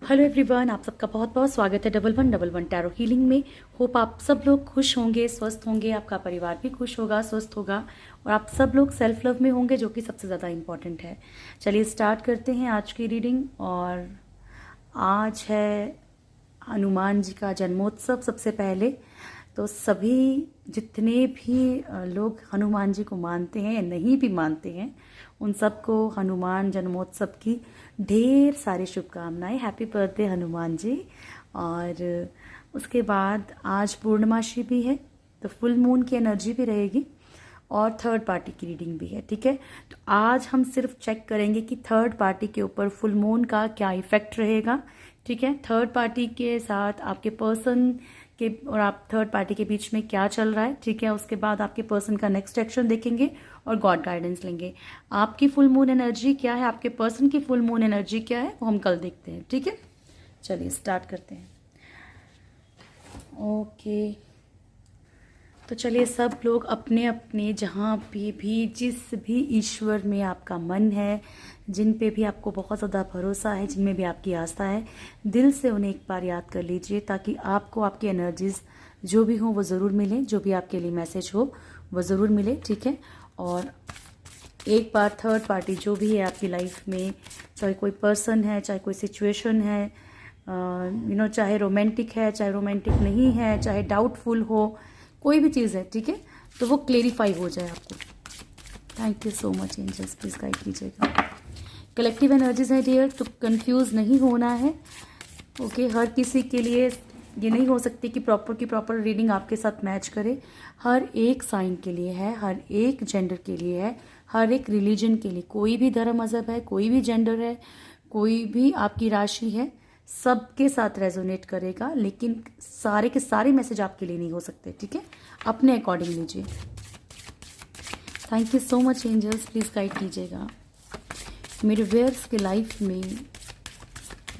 Hello everyone, आप सबका बहुत बहुत स्वागत है 1111 टैरो हीलिंग में। होप आप सब लोग खुश होंगे, स्वस्थ होंगे, आपका परिवार भी खुश होगा, स्वस्थ होगा और आप सब लोग सेल्फ लव में होंगे, जो कि सबसे ज़्यादा इम्पॉर्टेंट है। चलिए स्टार्ट करते हैं आज की रीडिंग। और आज है हनुमान जी का जन्मोत्सव। सबसे पहले तो सभी जितने भी लोग हनुमान जी को मानते हैं या नहीं भी मानते हैं, उन सबको हनुमान जन्मोत्सव की ढेर सारी शुभकामनाएं। Happy birthday Hanuman ji. और उसके बाद आज पूर्णमासी भी है, तो फुल मून की एनर्जी भी रहेगी और थर्ड पार्टी की रीडिंग भी है। ठीक है, तो आज हम सिर्फ चेक करेंगे कि थर्ड पार्टी के ऊपर फुल मून का क्या इफेक्ट रहेगा। ठीक है, थर्ड पार्टी के साथ आपके पर्सन के और आप थर्ड पार्टी के बीच में क्या चल रहा है। ठीक है, उसके बाद आपके पर्सन का नेक्स्ट एक्शन देखेंगे और गॉड गाइडेंस लेंगे। आपकी फुल मून एनर्जी क्या है, आपके पर्सन की फुल मून एनर्जी क्या है, वो हम कल देखते हैं। ठीक है, चलिए स्टार्ट करते हैं। ओके, तो चलिए सब लोग अपने अपने जहाँ पे भी जिस भी ईश्वर में आपका मन है, जिन पे भी आपको बहुत ज़्यादा भरोसा है, जिनमें भी आपकी आस्था है, दिल से उन्हें एक बार याद कर लीजिए, ताकि आपको आपकी एनर्जीज जो भी हो वो ज़रूर मिले, जो भी आपके लिए मैसेज हो वो ज़रूर मिले। ठीक है, और एक बार थर्ड पार्टी जो भी है आपकी लाइफ में, चाहे कोई पर्सन है, चाहे कोई सिचुएशन है, चाहे रोमांटिक है, चाहे रोमांटिक नहीं है, चाहे डाउटफुल हो, कोई भी चीज़ है, ठीक है, तो वो क्लेरिफाई हो जाए आपको। Thank you so much angels, please guide कीजिएगा। कलेक्टिव एनर्जीज है डियर, तो कंफ्यूज नहीं होना है। ओके, हर किसी के लिए ये नहीं हो सकती कि प्रॉपर रीडिंग आपके साथ मैच करे। हर एक साइन के लिए है, हर एक जेंडर के लिए है, हर एक रिलीजन के लिए, कोई भी धर्म मजहब है, कोई भी जेंडर है, कोई भी आपकी राशि है, सबके साथ रेजोनेट करेगा। लेकिन सारे के सारे मैसेज आपके लिए नहीं हो सकते। ठीक है, अपने अकॉर्डिंग लीजिए। Thank you so much angels, please guide कीजिएगा। मेरे व्यूअर्स के लाइफ में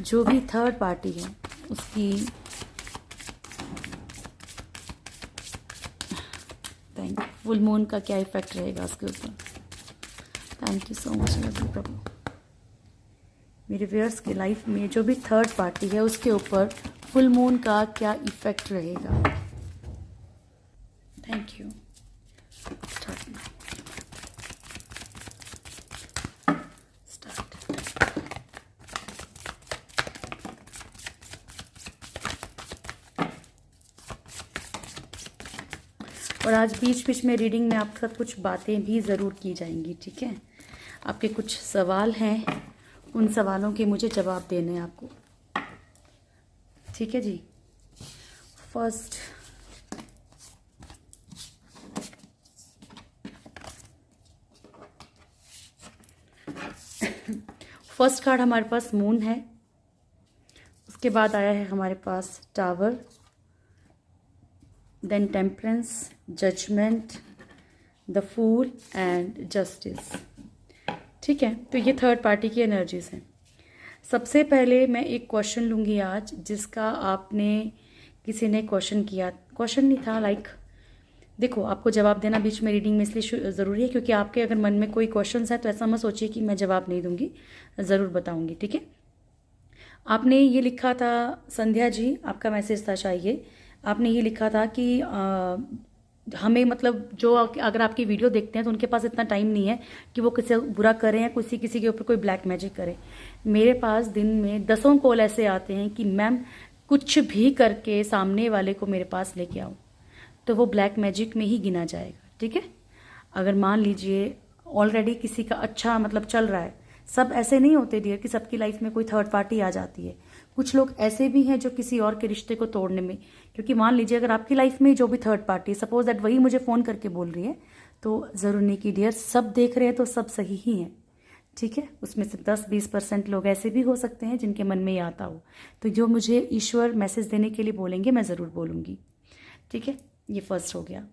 जो भी थर्ड पार्टी है उसकी थैंक फुल मून का क्या इफेक्ट रहेगा उसके ऊपर। थैंक यू सो मच प्रभु। मेरे व्यूअर्स के लाइफ में जो भी थर्ड पार्टी है उसके ऊपर फुल मून का क्या इफेक्ट रहेगा। Thank you. और आज बीच बीच में रीडिंग में आपके साथ कुछ बातें भी ज़रूर की जाएंगी। ठीक है, आपके कुछ सवाल हैं, उन सवालों के मुझे जवाब देने हैं आपको। ठीक है जी। फर्स्ट कार्ड हमारे पास मून है, उसके बाद आया है हमारे पास tower, then temperance, judgement, the fool and justice. ठीक है, तो ये थर्ड पार्टी की एनर्जीज हैं। सबसे पहले मैं एक क्वेश्चन लूँगी आज, जिसका आपने किसी ने क्वेश्चन किया, क्वेश्चन नहीं था, देखो आपको जवाब देना बीच में रीडिंग में इसलिए ज़रूरी है क्योंकि आपके अगर मन में कोई क्वेश्चन है तो ऐसा मत सोचिए कि मैं जवाब नहीं दूंगी, ज़रूर बताऊंगी। ठीक है, आपने ये लिखा था, संध्या जी आपका मैसेज था चाहिए, आपने ये लिखा था कि हमें मतलब जो अगर आपकी वीडियो देखते हैं तो उनके पास इतना टाइम नहीं है कि वो किसी बुरा करें या किसी के ऊपर कोई ब्लैक मैजिक करें। मेरे पास दिन में 10 कॉल ऐसे आते हैं कि मैम कुछ भी करके सामने वाले को मेरे पास लेके आओ, तो वो ब्लैक मैजिक में ही गिना जाएगा। ठीक है, अगर मान लीजिए ऑलरेडी किसी का अच्छा मतलब चल रहा है, सब ऐसे नहीं होते डियर कि सबकी लाइफ में कोई थर्ड पार्टी आ जाती है। कुछ लोग ऐसे भी हैं जो किसी और के रिश्ते को तोड़ने में, क्योंकि मान लीजिए अगर आपकी लाइफ में जो भी थर्ड पार्टी, सपोज दैट वही मुझे फ़ोन करके बोल रही है, तो ज़रूर नहीं कि डियर सब देख रहे हैं तो सब सही ही हैं। ठीक है, उसमें से 10-20% लोग ऐसे भी हो सकते हैं जिनके मन में ये आता हो, तो जो मुझे ईश्वर मैसेज देने के लिए बोलेंगे मैं ज़रूर बोलूँगी। ठीक है, ये फर्स्ट हो गया।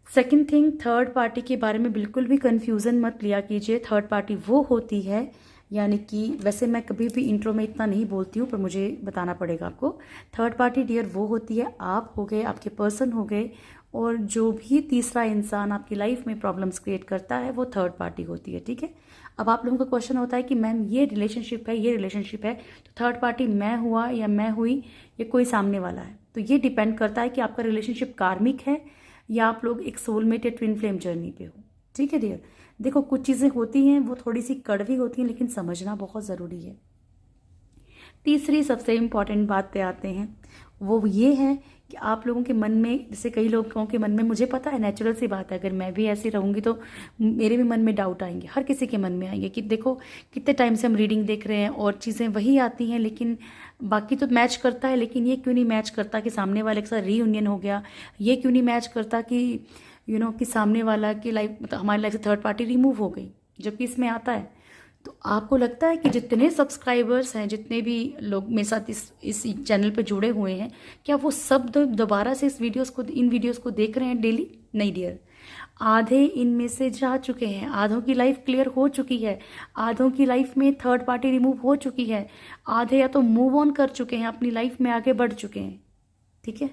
सेकंड थिंग, थर्ड पार्टी के बारे में बिल्कुल भी कंफ्यूजन मत लिया कीजिए। थर्ड पार्टी वो होती है, यानी कि वैसे मैं कभी भी इंट्रो में इतना नहीं बोलती हूँ पर मुझे बताना पड़ेगा आपको। थर्ड पार्टी डियर वो होती है, आप हो गए, आपके पर्सन हो गए, और जो भी तीसरा इंसान आपकी लाइफ में प्रॉब्लम्स क्रिएट करता है वो थर्ड पार्टी होती है। ठीक है, अब आप लोगों का क्वेश्चन होता है कि मैम ये रिलेशनशिप है, ये रिलेशनशिप है, तो थर्ड पार्टी मैं हुआ या मैं हुई या कोई सामने वाला है? तो ये डिपेंड करता है कि आपका रिलेशनशिप कार्मिक है या आप लोग एक सोलमेट या ट्विन फ्लेम जर्नी पे हो। ठीक है डियर, देखो कुछ चीज़ें होती हैं वो थोड़ी सी कड़वी होती हैं, लेकिन समझना बहुत ज़रूरी है। तीसरी सबसे इम्पॉर्टेंट बात पे आते हैं, वो ये है कि आप लोगों के मन में, जैसे कई लोगों के मन में, मुझे पता है नेचुरल सी बात है, अगर मैं भी ऐसी रहूँगी तो मेरे भी मन में डाउट आएंगे, हर किसी के मन में आएंगे कि देखो कितने टाइम से हम रीडिंग देख रहे हैं और चीज़ें वही आती हैं, लेकिन बाकी तो मैच करता है, लेकिन ये क्यों नहीं मैच करता कि सामने वाले के साथ रीयूनियन हो गया, ये क्यों नहीं मैच करता कि कि सामने वाला की लाइफ, मतलब हमारी लाइफ से थर्ड पार्टी रिमूव हो गई, जबकि इसमें आता है। तो आपको लगता है कि जितने सब्सक्राइबर्स हैं, जितने भी लोग मेरे साथ इस चैनल पे जुड़े हुए हैं, क्या वो सब दोबारा से इन वीडियोस को देख रहे हैं डेली? नहीं डियर, आधे इनमें से जा चुके हैं, आधों की लाइफ क्लियर हो चुकी है, आधों की लाइफ में थर्ड पार्टी रिमूव हो चुकी है, आधे या तो मूव ऑन कर चुके हैं, अपनी लाइफ में आगे बढ़ चुके हैं। ठीक है,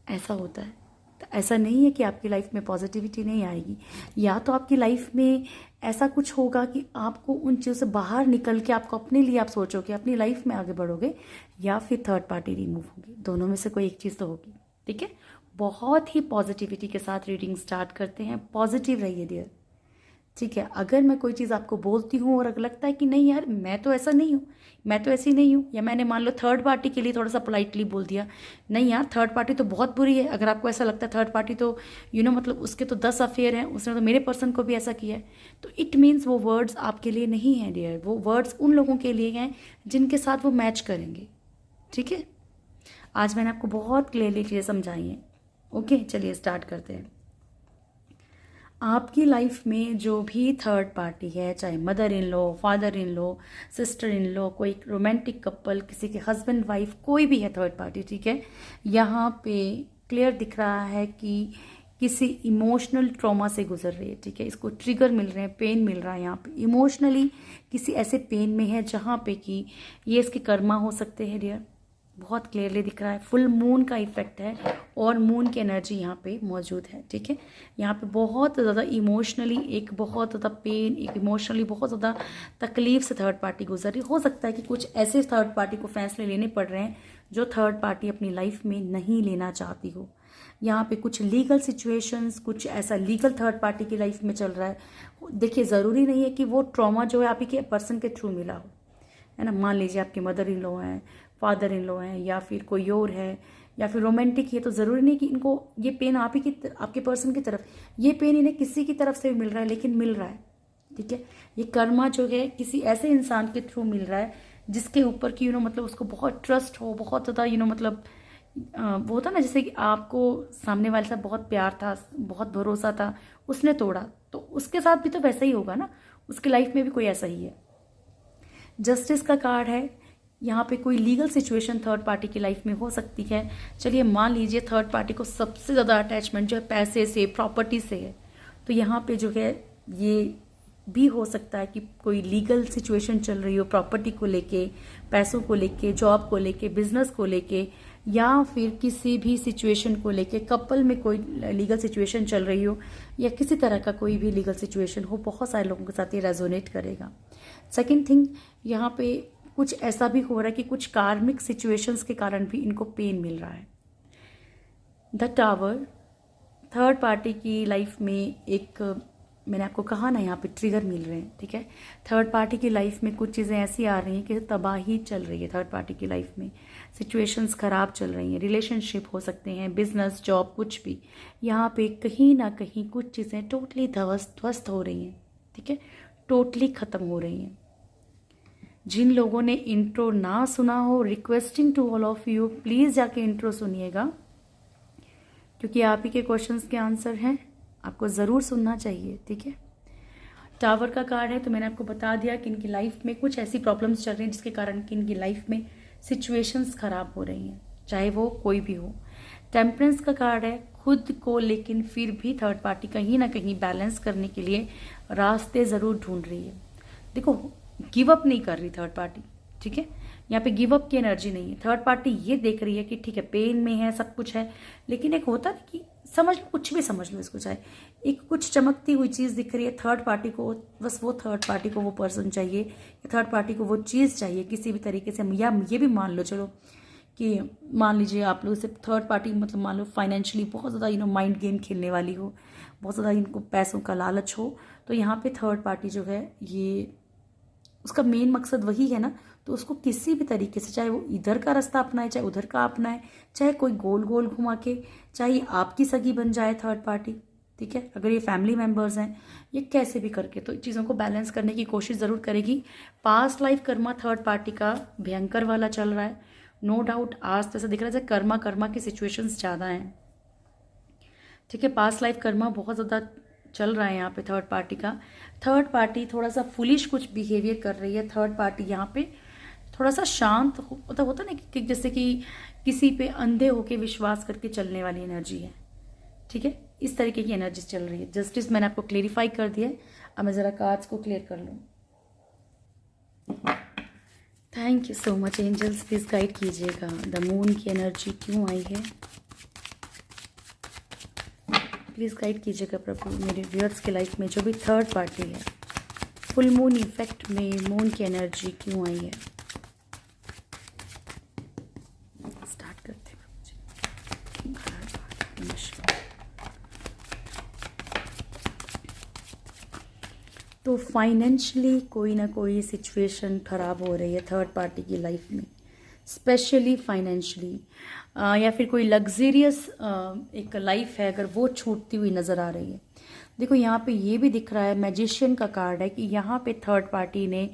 ऐसा होता है। तो ऐसा नहीं है कि आपकी लाइफ में पॉजिटिविटी नहीं आएगी, या तो आपकी लाइफ में ऐसा कुछ होगा कि आपको उन चीज़ों से बाहर निकल के आपको अपने लिए आप सोचोगे, अपनी लाइफ में आगे बढ़ोगे, या फिर थर्ड पार्टी रिमूव होगी, दोनों में से कोई एक चीज़ तो होगी। ठीक है, बहुत ही पॉजिटिविटी के साथ रीडिंग स्टार्ट करते हैं, पॉजिटिव रहिए डियर। ठीक है, अगर मैं कोई चीज़ आपको बोलती हूँ और अगर लगता है कि नहीं यार मैं तो ऐसा नहीं हूँ, मैं तो ऐसी नहीं हूँ, या मैंने मान लो थर्ड पार्टी के लिए थोड़ा सा पोलाइटली बोल दिया, नहीं यार थर्ड पार्टी तो बहुत बुरी है, अगर आपको ऐसा लगता है थर्ड पार्टी तो मतलब उसके तो 10 अफेयर हैं, उसने तो मेरे पर्सन को भी ऐसा किया है, तो इट मीन्स वो वर्ड्स आपके लिए नहीं हैं डियर, वो वर्ड्स उन लोगों के लिए हैं जिनके साथ वो मैच करेंगे। ठीक है, आज मैंने आपको बहुत क्लियरली चीज़ें समझाई हैं। ओके, चलिए स्टार्ट करते हैं। आपकी लाइफ में जो भी थर्ड पार्टी है, चाहे mother in law, father in law, sister in law, कोई रोमांटिक कपल, किसी के हस्बैंड वाइफ, कोई भी है थर्ड पार्टी, ठीक है, यहाँ पे क्लियर दिख रहा है कि किसी इमोशनल ट्रॉमा से गुजर रही है। ठीक है, इसको ट्रिगर मिल रहे हैं, पेन मिल रहा है, यहाँ पे इमोशनली किसी ऐसे पेन में है जहाँ पे कि ये इसके कर्मा हो सकते हैं डियर, बहुत क्लियरली दिख रहा है। फुल मून का इफेक्ट है और मून की एनर्जी यहाँ पे मौजूद है। ठीक है, यहाँ पे बहुत ज़्यादा इमोशनली एक बहुत ज़्यादा पेन, एक इमोशनली बहुत ज़्यादा तकलीफ से थर्ड पार्टी गुजर रही। हो सकता है कि कुछ ऐसे थर्ड पार्टी को फैसले लेने पड़ रहे हैं जो थर्ड पार्टी अपनी लाइफ में नहीं लेना चाहती हो। यहाँ पे कुछ लीगल सिचुएशंस, कुछ ऐसा लीगल थर्ड पार्टी की लाइफ में चल रहा है। देखिए, ज़रूरी नहीं है कि वो ट्रॉमा जो है आप ही के पर्सन के थ्रू मिला हो, है ना। मान लीजिए आपके मदर इन लॉ हैं, फादर इन लॉ हैं, या फिर कोई और है, या फिर रोमांटिक है, तो ज़रूरी नहीं कि इनको ये पेन आप ही की, आपके पर्सन की तरफ, ये पेन इन्हें किसी की तरफ से भी मिल रहा है, लेकिन मिल रहा है। ठीक है, ये कर्मा जो है किसी ऐसे इंसान के थ्रू मिल रहा है जिसके ऊपर कि मतलब उसको बहुत ट्रस्ट हो, बहुत ज़्यादा मतलब वो होता ना, जैसे कि आपको सामने वाले से बहुत प्यार था, बहुत भरोसा था, उसने तोड़ा, तो उसके साथ भी तो वैसा ही होगा ना, उसकी लाइफ में भी कोई ऐसा ही है। जस्टिस का कार्ड है, यहाँ पे कोई लीगल सिचुएशन थर्ड पार्टी की लाइफ में हो सकती है। चलिए मान लीजिए थर्ड पार्टी को सबसे ज़्यादा अटैचमेंट जो है पैसे से, प्रॉपर्टी से है, तो यहाँ पे जो है ये भी हो सकता है कि कोई लीगल सिचुएशन चल रही हो प्रॉपर्टी को लेके, पैसों को लेके, जॉब को लेके, बिजनेस को लेके, या फिर किसी भी सिचुएशन को लेके, कपल में कोई लीगल सिचुएशन चल रही हो, या किसी तरह का कोई भी लीगल सिचुएशन हो, बहुत सारे लोगों के साथ ये रेजोनेट करेगा। सेकेंड थिंग, यहाँ पे कुछ ऐसा भी हो रहा है कि कुछ कार्मिक सिचुएशंस के कारण भी इनको पेन मिल रहा है। द टावर, थर्ड पार्टी की लाइफ में एक, मैंने आपको कहा ना, यहाँ पे ट्रिगर मिल रहे हैं। ठीक है, थर्ड पार्टी की लाइफ में कुछ चीज़ें ऐसी आ रही हैं कि तबाही चल रही है थर्ड पार्टी की लाइफ में, सिचुएशंस खराब चल रही हैं, रिलेशनशिप हो सकते हैं, बिजनेस, जॉब, कुछ भी। यहाँ पे कहीं ना कहीं कुछ चीज़ें टोटली ध्वस्त हो रही हैं। ठीक है, टोटली ख़त्म हो रही हैं। जिन लोगों ने इंट्रो ना सुना हो, requesting to all of you, please जाके इंट्रो सुनिएगा, क्योंकि आप ही के क्वेश्चंस के आंसर हैं, आपको ज़रूर सुनना चाहिए। ठीक है, टावर का कार्ड है, तो मैंने आपको बता दिया कि इनकी लाइफ में कुछ ऐसी प्रॉब्लम्स चल रही हैं जिसके कारण कि इनकी लाइफ में सिचुएशंस खराब हो रही हैं, चाहे वो कोई भी हो। टेम्परेंस का कार्ड है, खुद को लेकिन फिर भी थर्ड पार्टी कहीं ना कहीं बैलेंस करने के लिए रास्ते ज़रूर ढूंढ रही है। देखो, गिव अप नहीं कर रही थर्ड पार्टी, ठीक है, यहाँ पे गिव अप की एनर्जी नहीं है। थर्ड पार्टी ये देख रही है कि ठीक है पेन में है, सब कुछ है, लेकिन एक होता है कि समझ लो, कुछ भी समझ लो इसको, चाहे एक कुछ चमकती हुई चीज़ दिख रही है थर्ड पार्टी को, बस वो थर्ड पार्टी को वो पर्सन चाहिए, या थर्ड पार्टी को वो चीज़ चाहिए किसी भी तरीके से। या ये भी मान लो चलो कि मान लीजिए आप लोग से थर्ड पार्टी मतलब मान लो फाइनेंशियली बहुत ज़्यादा माइंड गेम खेलने वाली हो, बहुत ज़्यादा इनको पैसों का लालच हो, तो यहाँ पे थर्ड पार्टी जो है ये उसका मेन मकसद वही है ना, तो उसको किसी भी तरीके से, चाहे वो इधर का रास्ता अपनाए चाहे उधर का अपनाए, चाहे कोई गोल गोल घुमा के, चाहे आपकी सगी बन जाए थर्ड पार्टी, ठीक है, अगर ये फैमिली मेंबर्स हैं, ये कैसे भी करके तो चीज़ों को बैलेंस करने की कोशिश ज़रूर करेगी। Past life karma third party का भयंकर वाला चल रहा है, नो डाउट। आज तो ऐसा दिख रहा है कर्मा कर्मा की सिचुएशंस ज़्यादा हैं, ठीक है, पास्ट लाइफ कर्मा बहुत ज़्यादा चल रहा है यहाँ पे थर्ड पार्टी का। थर्ड पार्टी थोड़ा सा फुलिश कुछ बिहेवियर कर रही है। थर्ड पार्टी यहाँ पे थोड़ा सा शांत होता ना कि जैसे कि किसी पे अंधे होके विश्वास करके चलने वाली एनर्जी है, ठीक है, इस तरीके की एनर्जी चल रही है। जस्टिस मैंने आपको क्लेरिफाई कर दिया है, अब मैं ज़रा कार्ड्स को क्लियर कर लूँ। Thank you so much angels, please guide कीजिएगा द मून की एनर्जी क्यों आई है, प्लीज़ गाइड कीजिएगा प्रभु मेरे व्यूअर्स के लाइफ में जो भी थर्ड पार्टी है, फुल मून इफेक्ट में मून की एनर्जी क्यों आई है। स्टार्ट करते हैं तो फाइनेंशियली कोई ना कोई सिचुएशन खराब हो रही है थर्ड पार्टी की लाइफ में, स्पेशली फाइनेंशियली, या फिर कोई लग्जरियस एक लाइफ है अगर वो छूटती हुई नज़र आ रही है। देखो यहाँ पे ये भी दिख रहा है, मैजिशियन का कार्ड है कि यहाँ पे थर्ड पार्टी ने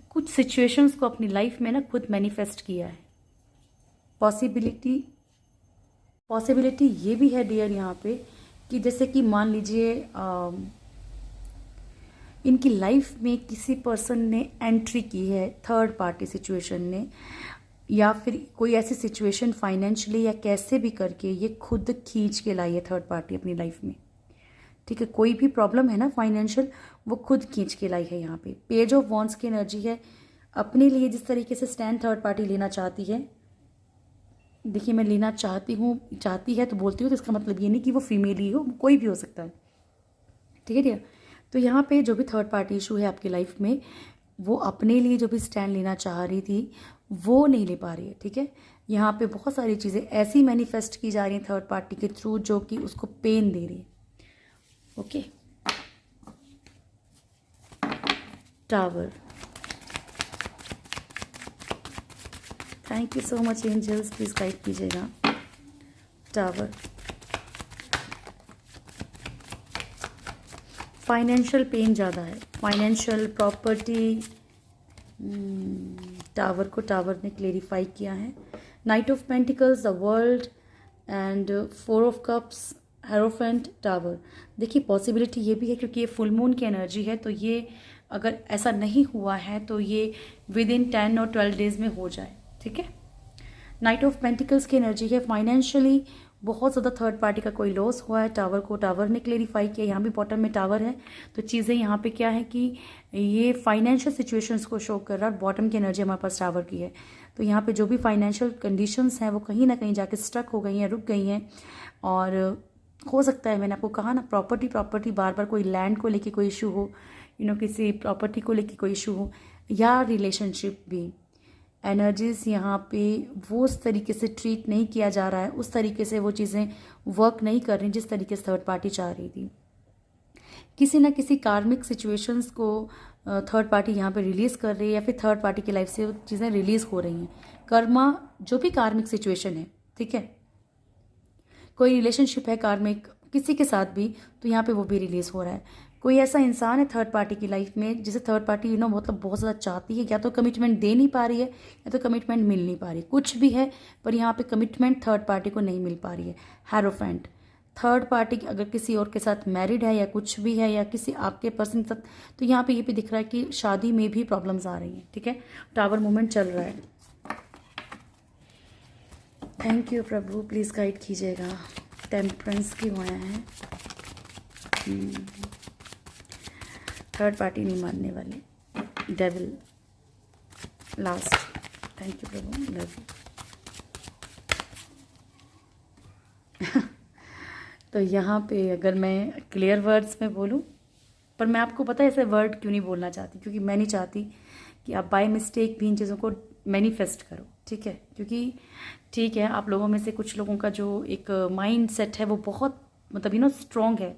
कुछ सिचुएशंस को अपनी लाइफ में ना खुद मैनिफेस्ट किया है। पॉसिबिलिटी ये भी है डियर यहाँ पे कि जैसे कि मान लीजिए इनकी लाइफ में किसी पर्सन ने एंट्री की है थर्ड पार्टी सिचुएशन ने, या फिर कोई ऐसी सिचुएशन फाइनेंशियली या कैसे भी करके ये खुद खींच के लाई है थर्ड पार्टी अपनी लाइफ में, ठीक है, कोई भी प्रॉब्लम है ना फाइनेंशियल, वो खुद खींच के लाई है। यहाँ पे पेज ऑफ वॉन्ड्स की एनर्जी है, अपने लिए जिस तरीके से स्टैंड थर्ड पार्टी लेना चाहती है। देखिए मैं लेना चाहती है तो बोलती हूँ, तो इसका मतलब ये नहीं कि वो फीमेल ही हो, कोई भी हो सकता है, ठीक है डियर। तो यहाँ पे जो भी थर्ड पार्टी इशू है आपकी लाइफ में, वो अपने लिए जो भी स्टैंड लेना चाह रही थी वो नहीं ले पा रही है, ठीक है। यहाँ पे बहुत सारी चीज़ें ऐसी मैनिफेस्ट की जा रही हैं थर्ड पार्टी के थ्रू जो कि उसको पेन दे रही है। Okay, tower, thank you so much angels, please guide कीजिएगा टावर। फाइनेंशियल पेन ज़्यादा है, फाइनेंशियल प्रॉपर्टी, टावर को टावर ने क्लेरिफाई किया है। Knight of pentacles, the world and 4 of cups, hierophant, tower. देखिए पॉसिबिलिटी ये भी है क्योंकि ये फुल मून की एनर्जी है, तो ये अगर ऐसा नहीं हुआ है तो ये विद इन 10 और 12 डेज में हो जाए, ठीक है। नाइट ऑफ पेंटिकल्स की एनर्जी है, फाइनेंशियली बहुत ज़्यादा थर्ड पार्टी का कोई लॉस हुआ है, टावर को टावर ने क्लेरिफाई किया। यहाँ भी बॉटम में टावर है, तो चीज़ें यहाँ पे क्या है कि ये फाइनेंशियल सिचुएशंस को शो कर रहा है। बॉटम की एनर्जी हमारे पास टावर की है, तो यहाँ पे जो भी फाइनेंशियल कंडीशंस हैं वो कहीं ना कहीं जाके स्टक हो गई हैं, रुक गई हैं। और हो सकता है, मैंने आपको कहा ना, प्रॉपर्टी बार बार कोई लैंड को लेके कोई इशू हो, किसी प्रॉपर्टी को लेके कोई इशू हो, या रिलेशनशिप भी एनर्जीज यहाँ पे वो उस तरीके से ट्रीट नहीं किया जा रहा है, उस तरीके से वो चीज़ें वर्क नहीं कर रही जिस तरीके से थर्ड पार्टी चाह रही थी। किसी ना किसी कार्मिक सिचुएशंस को थर्ड पार्टी यहाँ पे रिलीज़ कर रही है, या फिर थर्ड पार्टी की लाइफ से वो चीज़ें रिलीज़ हो रही हैं। कर्मा जो भी कार्मिक सिचुएशन है, ठीक है, कोई रिलेशनशिप है कार्मिक किसी के साथ भी, तो यहाँ पे वो भी रिलीज़ हो रहा है। कोई ऐसा इंसान है थर्ड पार्टी की लाइफ में जिसे थर्ड पार्टी मतलब बहुत ज़्यादा चाहती है, या तो कमिटमेंट दे नहीं पा रही है या तो कमिटमेंट मिल नहीं पा रही, कुछ भी है, पर यहाँ पे कमिटमेंट थर्ड पार्टी को नहीं मिल पा रही है। हेरोफेंट, थर्ड पार्टी अगर किसी और के साथ मैरिड है या कुछ भी है, या किसी आपके पर्सन के साथ, तो यहाँ पे ये भी दिख रहा है कि शादी में भी प्रॉब्लम्स आ रही हैं, ठीक है। टावर मूवमेंट चल रहा है। Thank you Prabhu, please guide कीजिएगा। टेम्परेंस क्यों आया है? थर्ड पार्टी नहीं मानने वाले, devil, last. Thank you Prabhu, love you. तो यहाँ पे अगर मैं क्लियर वर्ड्स में बोलूँ, पर मैं आपको पता है ऐसे वर्ड क्यों नहीं बोलना चाहती, क्योंकि मैं नहीं चाहती कि आप बाय मिस्टेक भी इन चीज़ों को मैनिफेस्ट करो, ठीक है। क्योंकि ठीक है, आप लोगों में से कुछ लोगों का जो एक माइंड सेट है वो बहुत मतलब स्ट्रॉन्ग है,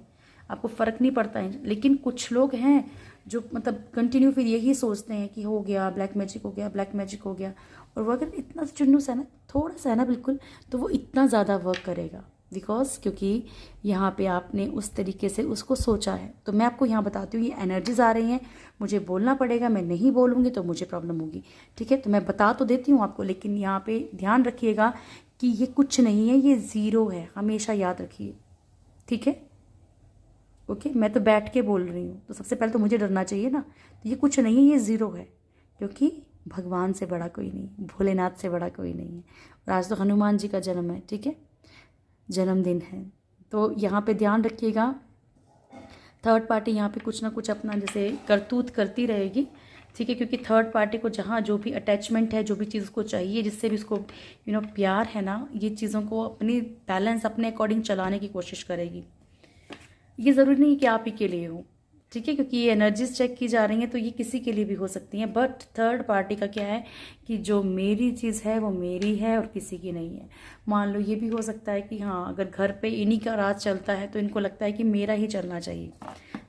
आपको फ़र्क नहीं पड़ता है। लेकिन कुछ लोग हैं जो मतलब कंटिन्यू फिर यही सोचते हैं कि हो गया ब्लैक मैजिक, हो गया ब्लैक मैजिक, हो गया। और वो अगर इतना चुन्नूस है ना, थोड़ा सा है ना बिल्कुल, तो वो इतना ज़्यादा वर्क करेगा बिकॉज क्योंकि यहाँ पे आपने उस तरीके से उसको सोचा है। तो मैं आपको यहाँ बताती हूँ, ये एनर्जीज आ रही हैं, मुझे बोलना पड़ेगा, मैं नहीं बोलूँगी तो मुझे प्रॉब्लम होगी, ठीक है। तो मैं बता तो देती हूँ आपको, लेकिन यहाँ पे ध्यान रखिएगा कि ये कुछ नहीं है, ये ज़ीरो है, हमेशा याद रखिए, ठीक है। ओके, मैं तो बैठ के बोल रही हूँ, तो सबसे पहले तो मुझे डरना चाहिए ना। तो ये कुछ नहीं है, ये ज़ीरो है, क्योंकि भगवान से बड़ा कोई नहीं, भोलेनाथ से बड़ा कोई नहीं है। और आज तो हनुमान जी का जन्म है, ठीक है, जन्मदिन है। तो यहाँ पे ध्यान रखिएगा, थर्ड पार्टी यहाँ पे कुछ ना कुछ अपना जैसे करतूत करती रहेगी, ठीक है। क्योंकि थर्ड पार्टी को जहाँ जो भी अटैचमेंट है, जो भी चीज़ उसको चाहिए, जिससे भी उसको प्यार है ना, ये चीज़ों को अपनी बैलेंस अपने अकॉर्डिंग चलाने की कोशिश करेगी। ये ज़रूरी नहीं कि आप ही के लिए हो, ठीक है, क्योंकि ये एनर्जीज चेक की जा रही हैं, तो ये किसी के लिए भी हो सकती हैं। बट थर्ड पार्टी का क्या है कि जो मेरी चीज़ है वो मेरी है और किसी की नहीं है। मान लो ये भी हो सकता है कि हाँ, अगर घर पे इन्हीं का राज चलता है तो इनको लगता है कि मेरा ही चलना चाहिए,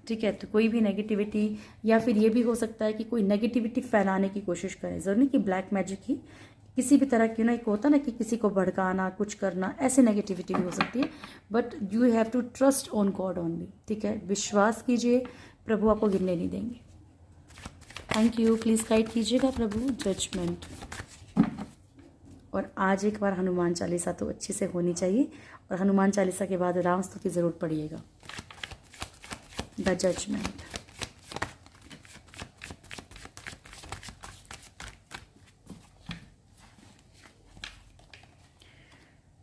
ठीक है। तो कोई भी नेगेटिविटी, या फिर ये भी हो सकता है कि कोई नेगेटिविटी फैलाने की कोशिश करे, ज़रूरी नहीं कि ब्लैक मैजिक ही, किसी भी तरह की ना, एक होता ना कि किसी को भड़काना, कुछ करना, ऐसे नेगेटिविटी भी हो सकती है। But you have to trust on God only, ठीक है, विश्वास कीजिए, प्रभु आपको गिरने नहीं देंगे। थैंक यू, प्लीज़ गाइड कीजिएगा प्रभु, जजमेंट। और आज एक बार हनुमान चालीसा तो अच्छे से होनी चाहिए, और हनुमान चालीसा के बाद राम स्तुति ज़रूर पढ़िएगा। The judgement.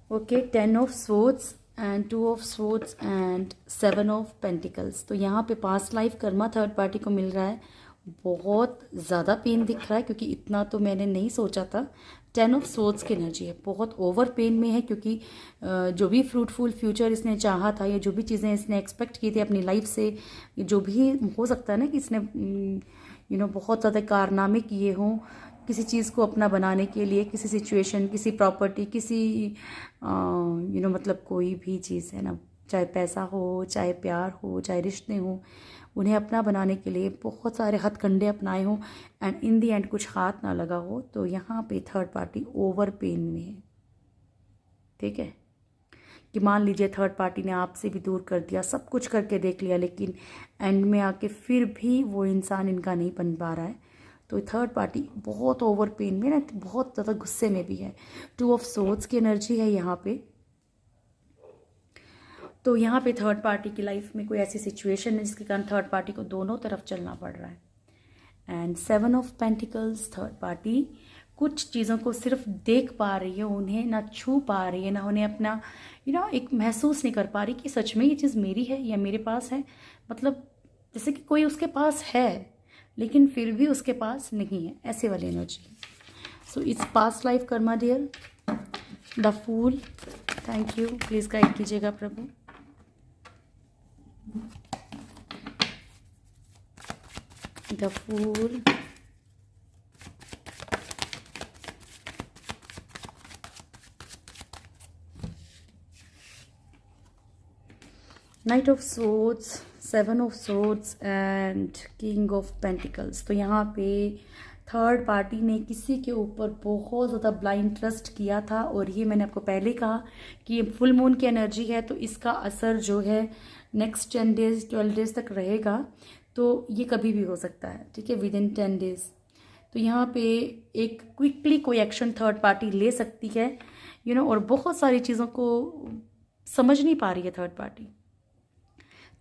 Okay, 10 of swords and 2 of swords and 7 of pentacles. तो यहाँ पे past life karma third party को मिल रहा है, बहुत ज़्यादा पेन दिख रहा है, क्योंकि इतना तो मैंने नहीं सोचा था। 10 ऑफ स्वॉर्ड्स की एनर्जी है, बहुत ओवर पेन में है, क्योंकि जो भी फ्रूटफुल फ्यूचर इसने चाहा था, या जो भी चीज़ें इसने एक्सपेक्ट की थी अपनी लाइफ से, जो भी हो सकता है ना कि इसने बहुत ज़्यादा कारनामे किए हों किसी चीज़ को अपना बनाने के लिए, किसी सिचुएशन, किसी प्रॉपर्टी, किसी मतलब कोई भी चीज़ है ना, चाहे पैसा हो, चाहे प्यार हो, चाहे रिश्ते हो, उन्हें अपना बनाने के लिए बहुत सारे हथकंडे अपनाए हों, एंड इन दी एंड कुछ हाथ ना लगा हो। तो यहाँ पे थर्ड पार्टी ओवर पेन में है, ठीक है। कि मान लीजिए थर्ड पार्टी ने आपसे भी दूर कर दिया, सब कुछ करके देख लिया, लेकिन एंड में आके फिर भी वो इंसान इनका नहीं बन पा रहा है। तो थर्ड पार्टी बहुत ओवर पेन में ना, बहुत ज़्यादा गुस्से में भी है। 2 ऑफ स्वॉर्ड्स की एनर्जी है यहाँ पे। तो यहाँ पे थर्ड पार्टी की लाइफ में कोई ऐसी सिचुएशन है जिसके कारण थर्ड पार्टी को दोनों तरफ चलना पड़ रहा है। And 7 of pentacles, third party कुछ चीज़ों को सिर्फ देख पा रही है, उन्हें ना छू पा रही है, ना उन्हें अपना एक महसूस नहीं कर पा रही कि सच में ये चीज़ मेरी है या मेरे पास है। मतलब जैसे कि कोई उसके पास है लेकिन फिर भी उसके पास नहीं है, ऐसे वाली energy. So it's past life karma dear. The fool, thank you, please guide कीजिएगा प्रभु। The fool, knight of swords, 7 of swords and king of pentacles. तो यहाँ पे थर्ड पार्टी ने किसी के ऊपर बहुत ज़्यादा ब्लाइंड ट्रस्ट किया था, और ये मैंने आपको पहले कहा कि ये फुल मून की एनर्जी है, तो इसका असर जो है नेक्स्ट 10 डेज 12 डेज तक रहेगा। तो ये कभी भी हो सकता है, ठीक है, विद इन 10 डेज। तो यहाँ पे एक क्विकली कोई एक्शन थर्ड पार्टी ले सकती है, और बहुत सारी चीज़ों को समझ नहीं पा रही है थर्ड पार्टी।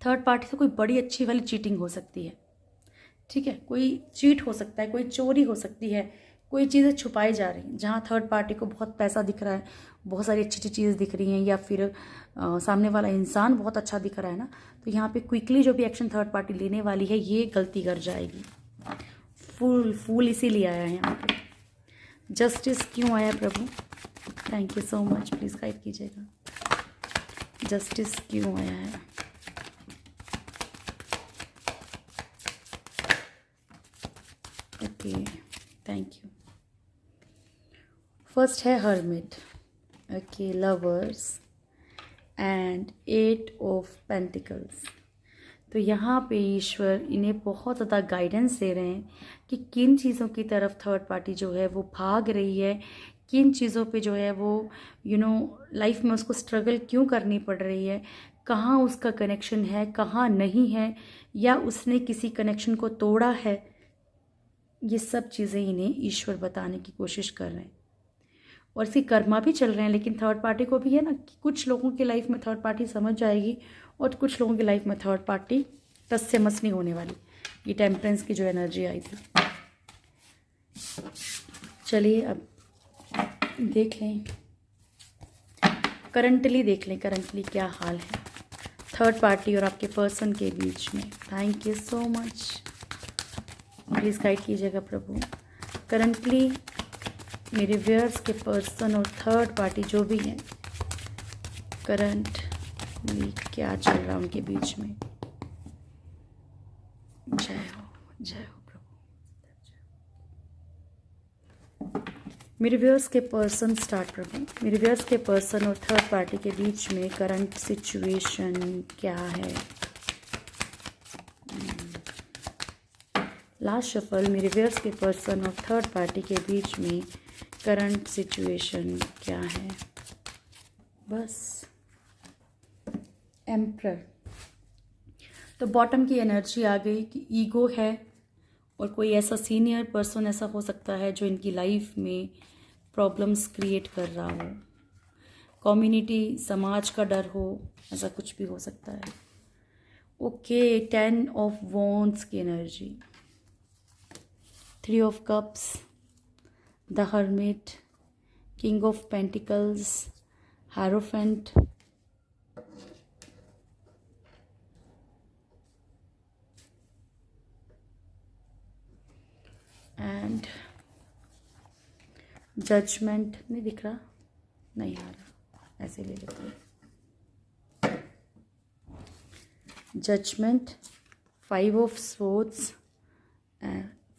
थर्ड पार्टी से कोई बड़ी अच्छी वाली चीटिंग हो सकती है, ठीक है, कोई चीट हो सकता है, कोई चोरी हो सकती है, कोई चीज़ें छुपाई जा रही हैं। जहाँ थर्ड पार्टी को बहुत पैसा दिख रहा है, बहुत सारी अच्छी अच्छी चीज़ें दिख रही हैं, या फिर सामने वाला इंसान बहुत अच्छा दिख रहा है ना, तो यहाँ पे क्विकली जो भी एक्शन थर्ड पार्टी लेने वाली है, ये गलती कर जाएगी। फूल इसीलिए आया है यहाँ पे, जस्टिस क्यों आया प्रभु? Thank you so much, please guide कीजिएगा। जस्टिस क्यों आया है? Okay, thank you. फर्स्ट है hermit, okay, lovers and 8 of pentacles. तो यहाँ पे ईश्वर इन्हें बहुत ज़्यादा गाइडेंस दे रहे हैं कि किन चीज़ों की तरफ थर्ड पार्टी जो है वो भाग रही है, किन चीज़ों पे जो है वो लाइफ में उसको स्ट्रगल क्यों करनी पड़ रही है, कहाँ उसका कनेक्शन है, कहाँ नहीं है, या उसने किसी कनेक्शन को तोड़ा है। ये सब चीज़ें इन्हें ईश्वर बताने की कोशिश कर रहे हैं। और इसकी कर्मा भी चल रहे हैं, लेकिन थर्ड पार्टी को भी है ना कि कुछ लोगों की लाइफ में थर्ड पार्टी समझ जाएगी और कुछ लोगों की लाइफ में थर्ड पार्टी टस से मस नहीं होने वाली। ये टेम्परेंस की जो एनर्जी आई थी। चलिए अब देख लें, करंटली देख लें, करंटली क्या हाल है थर्ड पार्टी और आपके पर्सन के बीच में। Thank you so much, please guide कीजिएगा प्रभु। करंटली मेरे व्यूअर्स के पर्सन और थर्ड पार्टी जो भी हैं, करंटली क्या चल रहा है उनके बीच में। जय हो प्रभु। मेरे व्यूअर्स के पर्सन स्टार्ट प्रभु। मेरे व्यूअर्स के पर्सन और थर्ड पार्टी के बीच में करंट सिचुएशन क्या है? लास्ट शफल, मेरे व्यूअर्स के पर्सन और थर्ड पार्टी के बीच में करंट सिचुएशन क्या है? बस एम्परर। तो बॉटम की एनर्जी आ गई कि ईगो है और कोई ऐसा सीनियर पर्सन ऐसा हो सकता है जो इनकी लाइफ में प्रॉब्लम्स क्रिएट कर रहा हो, कम्युनिटी समाज का डर हो, ऐसा कुछ भी हो सकता है। ओके, 10 ऑफ वॉन्ड्स की energy, 3 of cups, the hermit, king of pentacles, hierophant, and judgement. नहीं दिख रहा, नहीं आ रहा, ऐसे ले लेते हैं। Judgement, 5 of swords,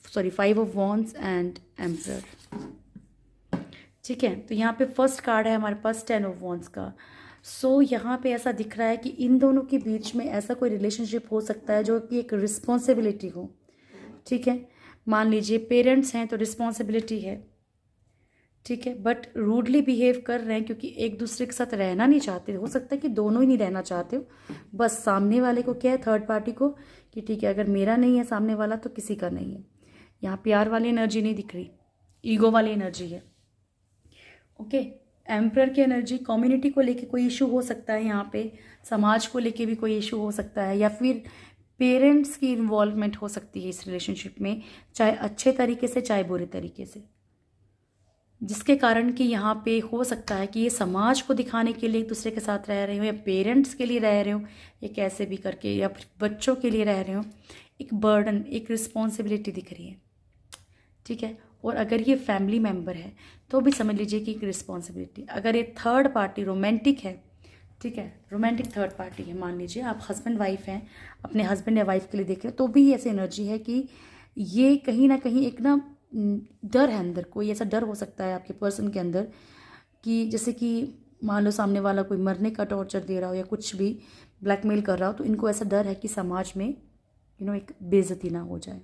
5 of wands and emperor. ठीक है, तो यहाँ पे फर्स्ट कार्ड है हमारे पास 10 ऑफ वॉन्ड्स का। सो यहाँ पे ऐसा दिख रहा है कि इन दोनों के बीच में ऐसा कोई रिलेशनशिप हो सकता है जो कि एक रिस्पॉन्सिबिलिटी हो। ठीक है, मान लीजिए पेरेंट्स हैं तो रिस्पॉन्सिबिलिटी है, ठीक है, बट रूडली बिहेव कर रहे हैं क्योंकि एक दूसरे के साथ रहना नहीं चाहते। हो सकता है कि दोनों ही नहीं रहना चाहते हो, बस सामने वाले को क्या है, थर्ड पार्टी को, कि ठीक है अगर मेरा नहीं है सामने वाला तो किसी का नहीं है। यहाँ प्यार वाली एनर्जी नहीं दिख रही, ईगो वाली एनर्जी है। ओके, एम्परर की एनर्जी, कम्युनिटी को लेके कोई इशू हो सकता है, यहाँ पे समाज को लेके भी कोई इशू हो सकता है, या फिर पेरेंट्स की इन्वॉल्वमेंट हो सकती है इस रिलेशनशिप में, चाहे अच्छे तरीके से चाहे बुरे तरीके से, जिसके कारण कि यहाँ पे हो सकता है कि ये समाज को दिखाने के लिए एक दूसरे के साथ रह रहे हो, या पेरेंट्स के लिए रह रहे हो, या कैसे भी करके, या फिर बच्चों के लिए रह रहे हो। एक बर्डन, एक रिस्पॉन्सिबिलिटी दिख रही है। ठीक है, और अगर ये फैमिली मेम्बर है तो भी समझ लीजिए कि एक रिस्पॉन्सिबिलिटी। अगर ये थर्ड पार्टी रोमांटिक है, ठीक है, रोमांटिक थर्ड पार्टी है, मान लीजिए आप हस्बैंड वाइफ हैं, अपने हस्बैंड या वाइफ के लिए देख रहे हो, तो भी ऐसी एनर्जी है कि ये कहीं ना कहीं एक ना डर है अंदर, कोई ऐसा डर हो सकता है आपके पर्सन के अंदर कि जैसे कि मान लो सामने वाला कोई मरने का टॉर्चर दे रहा हो या कुछ भी ब्लैकमेल कर रहा हो, तो इनको ऐसा डर है कि समाज में एक बेइज्जती ना हो जाए।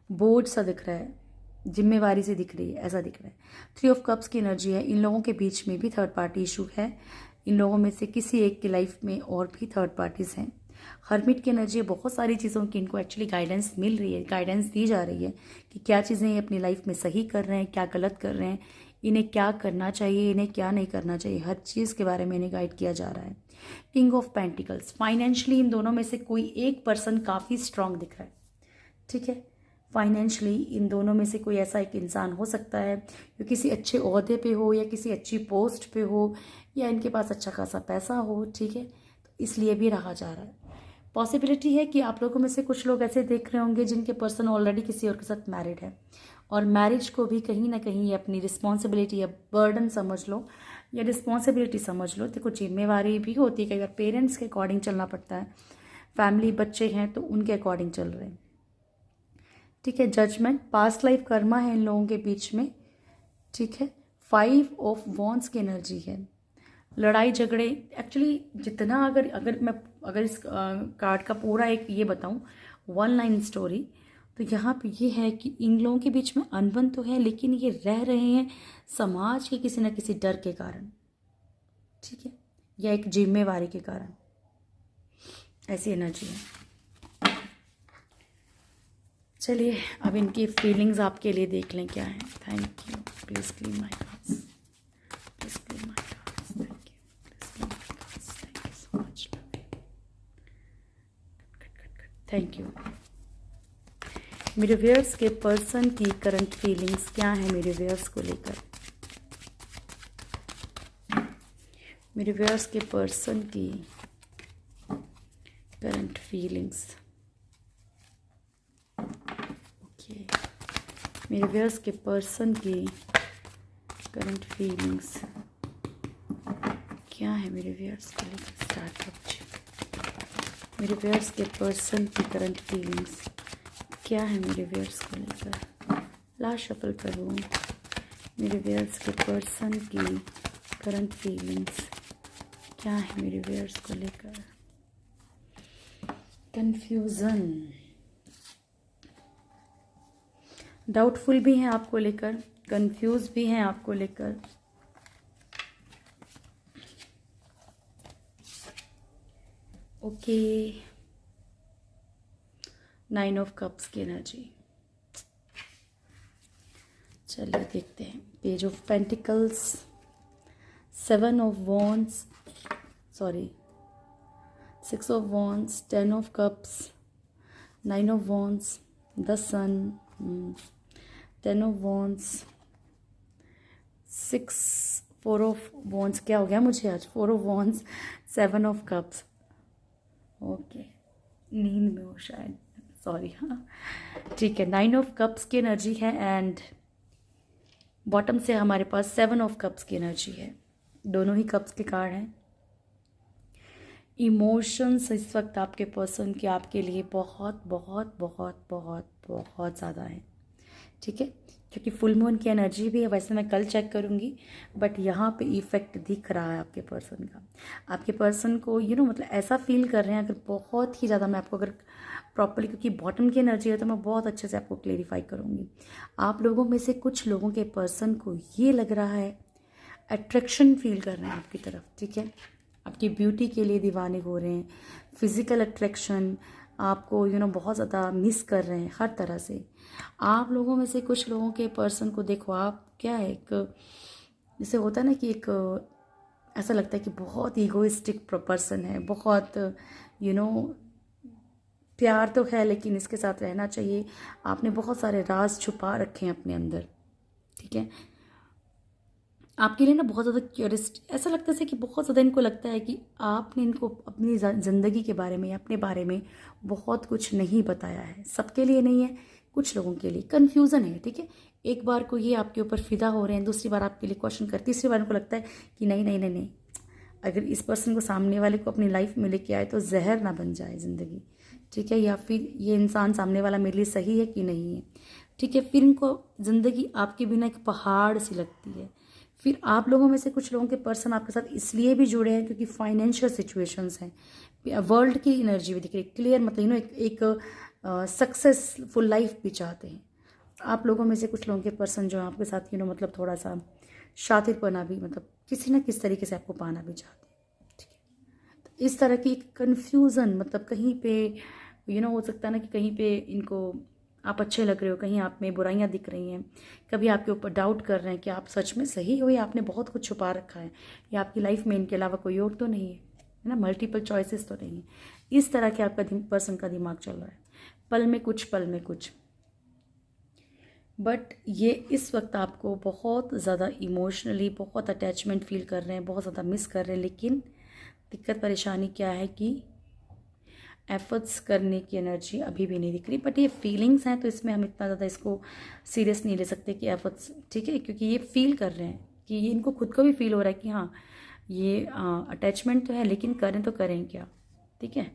बोझ सा दिख रहा है, जिम्मेवारी से दिख रही है, ऐसा दिख रहा है। 3 ऑफ कप्स की एनर्जी है, इन लोगों के बीच में भी थर्ड पार्टी इशू है। इन लोगों में से किसी एक की लाइफ में और भी थर्ड पार्टीज हैं। हर्मिट की एनर्जी, बहुत सारी चीज़ों की इनको एक्चुअली गाइडेंस मिल रही है, गाइडेंस दी जा रही है कि क्या चीज़ें ये अपनी लाइफ में सही कर रहे हैं, क्या गलत कर रहे हैं, इन्हें क्या करना चाहिए, इन्हें क्या नहीं करना चाहिए, हर चीज़ के बारे में इन्हें गाइड किया जा रहा है। किंग ऑफ पेंटिकल्स, फाइनेंशियली इन दोनों में से कोई एक पर्सन काफ़ी स्ट्रांग दिख रहा है। ठीक है, फाइनेंशियली इन दोनों में से कोई ऐसा एक इंसान हो सकता है जो किसी अच्छे ओहदे पे हो या किसी अच्छी पोस्ट पे हो, या इनके पास अच्छा खासा पैसा हो। ठीक है, तो इसलिए भी रहा जा रहा है। पॉसिबिलिटी है कि आप लोगों में से कुछ लोग ऐसे देख रहे होंगे जिनके पर्सन ऑलरेडी किसी और के साथ मैरिड है, और मैरिज को भी कहीं ना कहीं ये अपनी रिस्पॉन्सिबिलिटी या बर्डन समझ लो या रिस्पॉन्सिबिलिटी समझ लो। देखो जिम्मेवारी भी होती है, कई बार पेरेंट्स के अकॉर्डिंग चलना पड़ता है, फैमिली बच्चे हैं तो उनके अकॉर्डिंग चल रहे हैं, ठीक है। जजमेंट, पास्ट लाइफ कर्मा है इन लोगों के बीच में, ठीक है। 5 ऑफ वॉन्ड्स की एनर्जी है, लड़ाई झगड़े। एक्चुअली जितना अगर इस कार्ड का पूरा एक ये बताऊं, 1 लाइन स्टोरी, तो यहाँ पे ये है कि इन लोगों के बीच में अनबन तो है, लेकिन ये रह रहे हैं समाज के किसी न किसी डर के कारण, ठीक है, या एक जिम्मेवारी के कारण, ऐसी एनर्जी है। चलिए अब इनकी फीलिंग्स आपके लिए देख लें क्या है। Thank you, please clean my cards, please clean my cards, thank you, please clean my cards, thank you so much, thank you. मेरे व्यूअर्स के पर्सन की करंट फीलिंग्स क्या है मेरे व्यूअर्स को लेकर, मेरे व्यूअर्स के पर्सन की करंट फीलिंग्स। ओके, मेरे व्यूअर्स के पर्सन की करंट फीलिंग्स क्या है मेरे व्यूअर्स को लेकर। स्टार्ट करो। मेरे व्यूअर्स के पर्सन की करंट फीलिंग्स क्या है मेरे व्यूअर्स को लेकर। लास्ट शफल करूँ। मेरे व्यूअर्स के पर्सन की करंट फीलिंग्स क्या है मेरे व्यूअर्स को लेकर। कंफ्यूजन, डाउटफुल भी हैं आपको लेकर, कंफ्यूज भी हैं आपको लेकर। ओके, 9 ऑफ कप्स की एनर्जी। चलिए देखते हैं। Page of pentacles, 7 of wands, 6 of wands, 10 of cups, 9 of wands, the sun, 10 of wands, 4 of wands, क्या हो गया मुझे आज, 4 of wands, 7 of cups. Okay, नींद में हो शायद, सॉरी। हाँ ठीक है, 9 ऑफ कप्स की एनर्जी है एंड बॉटम से हमारे पास 7 ऑफ कप्स की एनर्जी है। दोनों ही कप्स के कार्ड हैं। इमोशंस इस वक्त आपके पर्सन के आपके लिए बहुत बहुत बहुत बहुत बहुत ज़्यादा है, ठीक है, क्योंकि फुल मून की एनर्जी भी है। वैसे मैं कल चेक करूँगी, बट यहाँ पे इफ़ेक्ट दिख रहा है आपके पर्सन का। आपके पर्सन को मतलब ऐसा फील कर रहे हैं, अगर बहुत ही ज़्यादा मैं आपको अगर प्रॉपर्ली, क्योंकि बॉटम की एनर्जी है तो मैं बहुत अच्छे से आपको क्लेरिफाई करूँगी। आप लोगों में से कुछ लोगों के पर्सन को ये लग रहा है अट्रैक्शन फील कर रहे हैं आपकी तरफ, ठीक है, आपकी ब्यूटी के लिए दीवाने हो रहे हैं, फिज़िकल अट्रैक्शन, आपको बहुत ज़्यादा मिस कर रहे हैं हर तरह से। आप लोगों में से कुछ लोगों के पर्सन को देखो, आप क्या है, एक जैसे होता है ना कि एक ऐसा लगता है कि बहुत ईगोइस्टिक पर्सन है, बहुत प्यार तो है लेकिन इसके साथ रहना चाहिए। आपने बहुत सारे राज छुपा रखे हैं अपने अंदर, ठीक है। आपके लिए बहुत ज़्यादा क्यूरियस, ऐसा लगता है कि बहुत ज़्यादा इनको लगता है कि आपने इनको अपनी ज़िंदगी के बारे में, अपने बारे में बहुत कुछ नहीं बताया है। सबके लिए नहीं है, कुछ लोगों के लिए कन्फ्यूज़न है, ठीक है। एक बार को ये आपके ऊपर फिदा हो रहे हैं, दूसरी बार आपके लिए क्वेश्चन कर, तीसरी बार उनको लगता है कि नहीं नहीं नहीं नहीं, अगर इस पर्सन को, सामने वाले को अपनी लाइफ में लेके आए तो जहर ना बन जाए ज़िंदगी, ठीक है, या फिर ये इंसान सामने वाला मेरे लिए सही है कि नहीं है, ठीक है। फिर इनको ज़िंदगी आपके बिना एक पहाड़ सी लगती है। फिर आप लोगों में से कुछ लोगों के पर्सन आपके साथ इसलिए भी जुड़े हैं क्योंकि फाइनेंशियल सिचुएशंस हैं। वर्ल्ड की एनर्जी भी दिख रही है क्लियर, मतलब एक सक्सेसफुल लाइफ भी चाहते हैं। आप लोगों में से कुछ लोगों के पर्सन जो आपके साथ मतलब थोड़ा सा शातिरपना भी, मतलब किसी न किसी तरीके से आपको पाना भी चाहते हैं, ठीक है। तो इस तरह की एक कन्फ्यूज़न, मतलब कहीं पे हो सकता है ना कि कहीं पे इनको आप अच्छे लग रहे हो, कहीं आप में बुराइयां दिख रही हैं, कभी आपके ऊपर डाउट कर रहे हैं कि आप सच में सही हो या आपने बहुत कुछ छुपा रखा है, या आपकी लाइफ में इनके अलावा कोई और तो नहीं है ना, मल्टीपल चॉइसेस तो नहीं है। इस तरह के आपका पर्सन का दिमाग चल रहा है, पल में कुछ पल में कुछ। बट ये इस वक्त आपको बहुत ज़्यादा इमोशनली बहुत अटैचमेंट फील कर रहे हैं, बहुत ज़्यादा मिस कर रहे हैं। लेकिन दिक्कत परेशानी क्या है कि एफर्ट्स करने की एनर्जी अभी भी नहीं दिख रही, बट ये फीलिंग्स हैं तो इसमें हम इतना ज़्यादा इसको सीरियस नहीं ले सकते कि एफर्ट्स, ठीक है, क्योंकि ये फील कर रहे हैं कि ये इनको खुद को भी फील हो रहा है कि हाँ ये अटैचमेंट तो है, लेकिन करें तो करें क्या, ठीक है।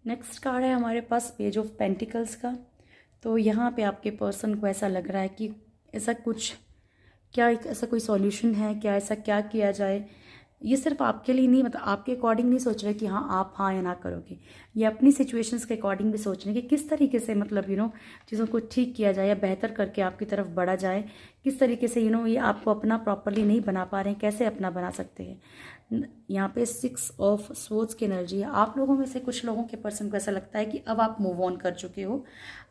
नेक्स्ट कार्ड है हमारे पास पेज ऑफ पेंटिकल्स का। तो यहाँ पे आपके पर्सन को ऐसा लग रहा है कि ऐसा कुछ, क्या एक ऐसा कोई सॉल्यूशन है क्या, ऐसा क्या किया जाए। ये सिर्फ आपके लिए नहीं, मतलब आपके अकॉर्डिंग नहीं सोच रहे कि हाँ आप हाँ या ना करोगे, ये अपनी सिचुएशंस के अकॉर्डिंग भी सोच रहे हैं कि किस तरीके से मतलब चीज़ों को ठीक किया जाए या बेहतर करके आपकी तरफ बढ़ा जाए, किस तरीके से ये आपको अपना प्रॉपरली नहीं बना पा रहे हैं, कैसे अपना बना सकते हैं। यहाँ पे 6 ऑफ स्वॉर्ड्स की एनर्जी है। आप लोगों में से कुछ लोगों के पर्सन को ऐसा लगता है कि अब आप मूव ऑन कर चुके हो,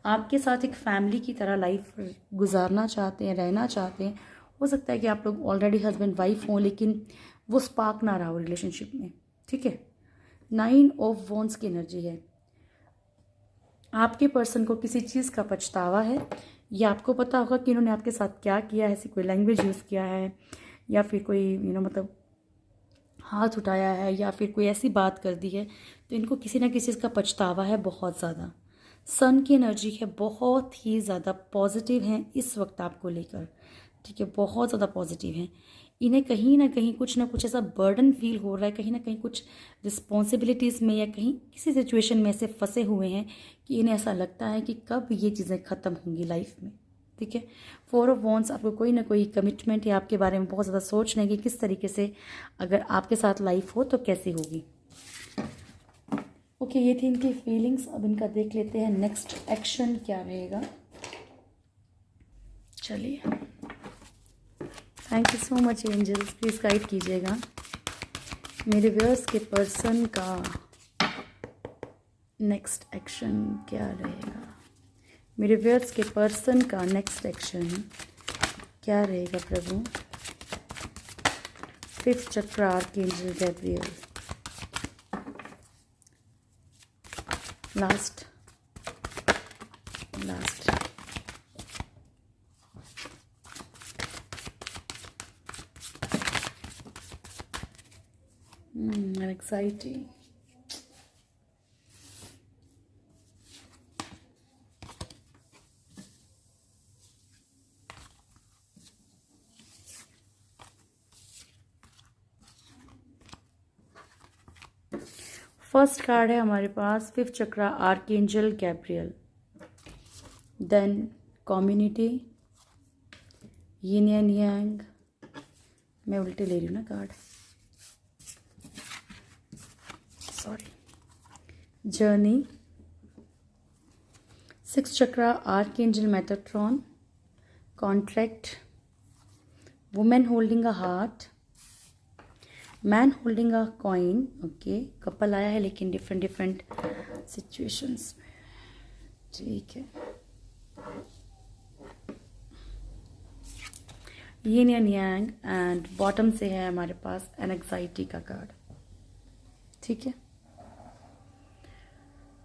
आपके साथ एक फैमिली की तरह लाइफ गुजारना चाहते हैं, रहना चाहते हैं। हो सकता है कि आप लोग ऑलरेडी हस्बैंड वाइफ हों, लेकिन वो स्पार्क ना रहा हो रिलेशनशिप में, ठीक है। 9 ऑफ वॉन्ड्स की एनर्जी है। आपके पर्सन को किसी चीज़ का पछतावा है, या आपको पता होगा कि इन्होंने आपके साथ क्या किया है, ऐसी कोई लैंग्वेज यूज़ किया है, या फिर कोई मतलब हाथ उठाया है, या फिर कोई ऐसी बात कर दी है, तो इनको किसी ना किसी चीज़ का पछतावा है बहुत ज़्यादा। सन की एनर्जी है, बहुत ही ज़्यादा पॉजिटिव हैं इस वक्त आपको लेकर, ठीक है, बहुत ज़्यादा पॉजिटिव हैं। इन्हें कहीं ना कहीं कुछ ना कुछ ऐसा बर्डन फील हो रहा है, कहीं ना कहीं कुछ रिस्पॉन्सिबिलिटीज़ में या कहीं किसी सिचुएशन में ऐसे फंसे हुए हैं कि इन्हें ऐसा लगता है कि कब ये चीज़ें ख़त्म होंगी लाइफ में, ठीक है। 4 ऑफ वॉन्ड्स आपको कोई ना कोई कमिटमेंट या आपके बारे में बहुत ज़्यादा सोच रहे हैं कि किस तरीके से अगर आपके साथ लाइफ हो तो कैसी होगी। ओके, ये थी इनकी फीलिंग्स। अब इनका देख लेते हैं नेक्स्ट एक्शन क्या रहेगा। चलिए, thank you so much angels, please guide कीजिएगा मेरे व्यूअर्स के पर्सन का नेक्स्ट एक्शन क्या रहेगा। मेरे व्यूअर्स के पर्सन का नेक्स्ट एक्शन क्या रहेगा प्रभु। 5th chakra archangel Gabriel, last anxiety. First card है हमारे पास 5th chakra archangel Gabriel, then community, yin and yang. मैं उल्टे ले रही हूँ ना कार्ड, सॉरी। जर्नी, 6th चक्र archangel Metatron, contract, women holding a heart, man holding a coin. Okay, couple आया है लेकिन डिफरेंट सिचुएशंस में, ठीक है। यिन एंड यांग, एंड बॉटम से है हमारे पास एंग्जाइटी का कार्ड, ठीक है।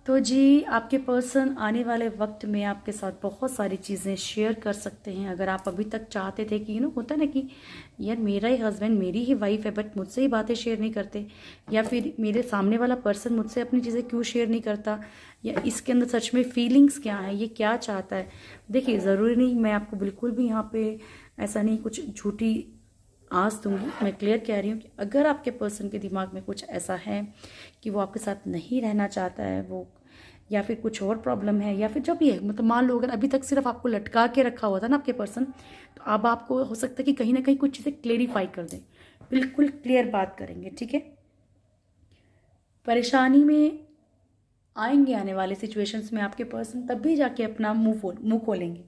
तो जी, आपके पर्सन आने वाले वक्त में आपके साथ बहुत सारी चीज़ें शेयर कर सकते हैं। अगर आप अभी तक चाहते थे कि होता ना कि यार मेरा ही हस्बैंड, मेरी ही वाइफ है, बट मुझसे ही बातें शेयर नहीं करते, या फिर मेरे सामने वाला पर्सन मुझसे अपनी चीज़ें क्यों शेयर नहीं करता, या इसके अंदर सच में फीलिंग्स क्या है, ये क्या चाहता है। देखिए, ज़रूरी नहीं, मैं आपको बिल्कुल भी यहाँ पे ऐसा नहीं कुछ झूठी आस दूंगी, मैं क्लियर कह रही हूँ कि अगर आपके पर्सन के दिमाग में कुछ ऐसा है कि वो आपके साथ नहीं रहना चाहता है, वो या फिर कुछ और प्रॉब्लम है, या फिर जो भी है, मतलब मान लो अगर अभी तक सिर्फ आपको लटका के रखा हुआ था ना आपके पर्सन, तो अब आपको हो सकता है कि कहीं ना कहीं कुछ चीज़ें क्लेरिफाई कर दें, बिल्कुल क्लियर बात करेंगे, ठीक है। परेशानी में आएंगे आने वाले सिचुएशंस में आपके पर्सन, तब भी जाके अपना मुंह खोलेंगे,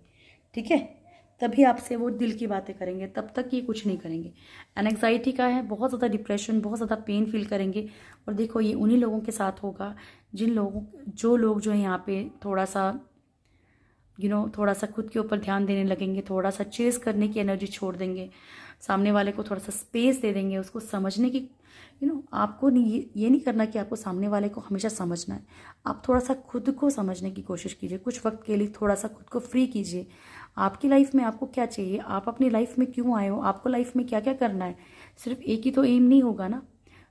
ठीक है, तभी आपसे वो दिल की बातें करेंगे, तब तक ये कुछ नहीं करेंगे। एंग्जाइटी का है, बहुत ज़्यादा डिप्रेशन, बहुत ज़्यादा पेन फील करेंगे। और देखो, ये उन्हीं लोगों के साथ होगा जो लोग जो है यहाँ पे थोड़ा सा थोड़ा सा खुद के ऊपर ध्यान देने लगेंगे, थोड़ा सा चेस करने की एनर्जी छोड़ देंगे, सामने वाले को थोड़ा सा स्पेस दे देंगे, उसको समझने की आपको ये नहीं करना कि आपको सामने वाले को हमेशा समझना है। आप थोड़ा सा खुद को समझने की कोशिश कीजिए, कुछ वक्त के लिए थोड़ा सा खुद को फ्री कीजिए। आपकी लाइफ में आपको क्या चाहिए, आप अपनी लाइफ में क्यों आए हो, आपको लाइफ में क्या क्या करना है, सिर्फ एक ही तो एम नहीं होगा ना।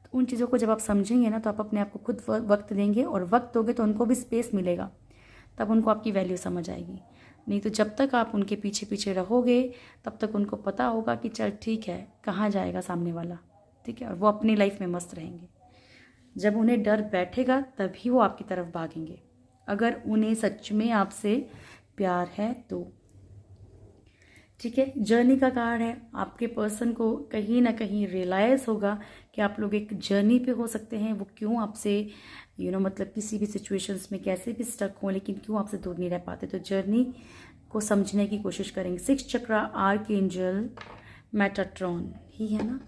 तो उन चीज़ों को जब आप समझेंगे ना, तो आप अपने आप को खुद वक्त देंगे, और वक्त दोगे तो उनको भी स्पेस मिलेगा, तब उनको आपकी वैल्यू समझ आएगी। नहीं तो जब तक आप उनके पीछे पीछे रहोगे, तब तक उनको पता होगा कि चल ठीक है, कहाँ जाएगा सामने वाला, ठीक है, और वो अपनी लाइफ में मस्त रहेंगे। जब उन्हें डर बैठेगा तभी वो आपकी तरफ भागेंगे, अगर उन्हें सच में आपसे प्यार है तो। ठीक है, जर्नी का कार्ड है। आपके पर्सन को कहीं ना कहीं रियलाइज़ होगा कि आप लोग एक जर्नी पे हो सकते हैं। वो क्यों आपसे मतलब किसी भी सिचुएशंस में कैसे भी स्टक हो, लेकिन क्यों आपसे दूर नहीं रह पाते, तो जर्नी को समझने की कोशिश करेंगे। 6 चक्रा, आर्कएंजल मेटाट्रॉन ही है ना।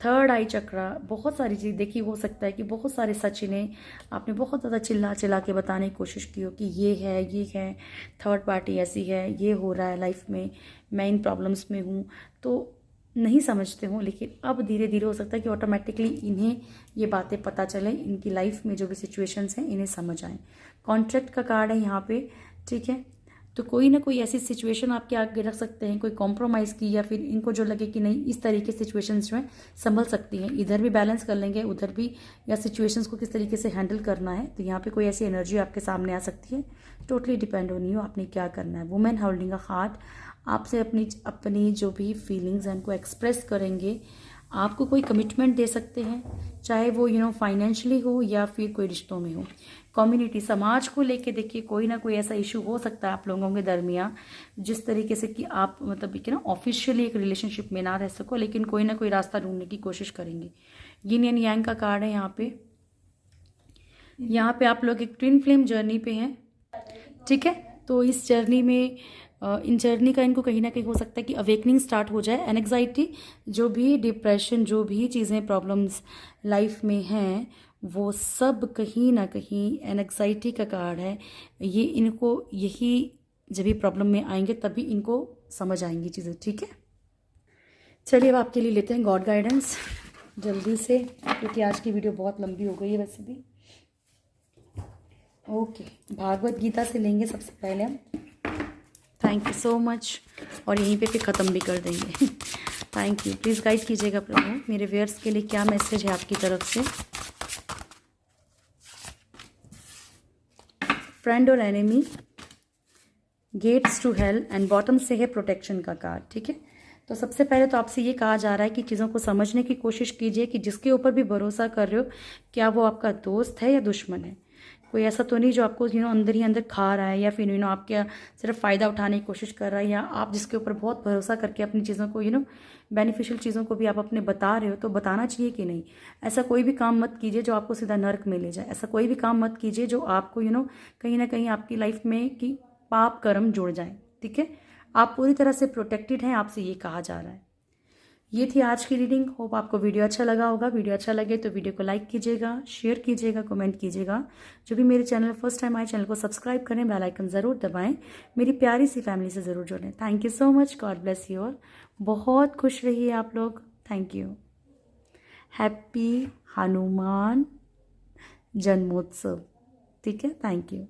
3rd आई चक्रा, बहुत सारी चीज़ देखिए। हो सकता है कि बहुत सारे सच इन्हें आपने बहुत ज़्यादा चिल्ला चिल्ला के बताने की कोशिश की हो कि ये है, थर्ड पार्टी ऐसी है, ये हो रहा है लाइफ में, मैं इन प्रॉब्लम्स में हूँ, तो नहीं समझते हो। लेकिन अब धीरे धीरे हो सकता है कि ऑटोमेटिकली इन्हें ये बातें पता चले, इनकी लाइफ में जो भी सिचुएशंस हैं इन्हें समझ आए। कॉन्ट्रैक्ट का कार्ड है यहाँ पे, ठीक है। तो कोई ना कोई ऐसी सिचुएशन आपके आगे रख सकते हैं, कोई कॉम्प्रोमाइज़ की, या फिर इनको जो लगे कि नहीं इस तरीके सिचुएशंस जो है संभल सकती हैं, इधर भी बैलेंस कर लेंगे उधर भी, या सिचुएशंस को किस तरीके से हैंडल करना है। तो यहाँ पे कोई ऐसी एनर्जी आपके सामने आ सकती है। टोटली डिपेंड ऑन यू, आपने क्या करना है। वुमेन होल्डिंग अ हार्ट, आपसे अपनी जो भी फीलिंग्स हैं उनको एक्सप्रेस करेंगे, आपको कोई कमिटमेंट दे सकते हैं, चाहे वो फाइनेंशियली हो या फिर कोई रिश्तों में हो। कम्युनिटी, समाज को लेके देखिए कोई ना कोई ऐसा इशू हो सकता है आप लोगों के दरमियान, जिस तरीके से कि आप मतलब कि ना ऑफिशियली एक रिलेशनशिप में ना रह सको, लेकिन कोई ना कोई रास्ता ढूंढने की कोशिश करेंगे। यिन एंड यांग का कार्ड है यहाँ पे आप लोग एक ट्विन फ्लेम जर्नी पे हैं, ठीक है। तो इस जर्नी में इन जर्नी का इनको कहीं ना कहीं हो सकता है कि अवेकनिंग स्टार्ट हो जाए। एनग्जाइटी, जो भी डिप्रेशन, जो भी चीज़ें प्रॉब्लम्स लाइफ में हैं, वो सब कहीं ना कहीं एनग्जाइटी का कार्ड है। ये इनको यही जब भी प्रॉब्लम में आएंगे तभी इनको समझ आएंगी चीज़ें, ठीक है। चलिए अब आपके लिए लेते हैं गॉड गाइडेंस जल्दी से, क्योंकि आज की वीडियो बहुत लंबी हो गई है वैसे भी। ओके, भागवत गीता से लेंगे सबसे पहले हम। थैंक यू सो मच, और यहीं पे फिर ख़त्म भी कर देंगे। Thank you. प्लीज़ गाइड कीजिएगा प्रभु, मेरे व्यूअर्स के लिए क्या मैसेज है आपकी तरफ से। फ्रेंड और enemy, gates to hell, and bottom से है प्रोटेक्शन का कार्ड, ठीक है। तो सबसे पहले तो आपसे ये कहा जा रहा है कि चीज़ों को समझने की कोशिश कीजिए कि जिसके ऊपर भी भरोसा कर रहे हो, क्या वो आपका दोस्त है या दुश्मन है। कोई ऐसा तो नहीं जो आपको अंदर ही अंदर खा रहा है, या फिर आपके सिर्फ फ़ायदा उठाने की कोशिश कर रहा है, या आप जिसके ऊपर बहुत भरोसा करके अपनी चीज़ों को बेनिफिशियल चीज़ों को भी आप अपने बता रहे हो, तो बताना चाहिए कि नहीं। ऐसा कोई भी काम मत कीजिए जो आपको सीधा नर्क में ले जाए। ऐसा कोई भी काम मत कीजिए जो आपको कहीं ना कहीं आपकी लाइफ में कि पाप कर्म जुड़ जाए, ठीक है। आप पूरी तरह से प्रोटेक्टेड हैं, आपसे ये कहा जा रहा है। ये थी आज की रीडिंग। होप आपको वीडियो अच्छा लगा होगा। वीडियो अच्छा लगे तो वीडियो को लाइक कीजिएगा, शेयर कीजिएगा, कमेंट कीजिएगा। जो भी मेरे चैनल फर्स्ट टाइम आए, चैनल को सब्सक्राइब करें, बेल आइकन ज़रूर दबाएं, मेरी प्यारी सी फैमिली से ज़रूर जुड़ें। Thank you so much, God bless you all. बहुत खुश रहिए आप लोग। Thank you. हैप्पी हनुमान जन्मोत्सव, ठीक है। Thank you.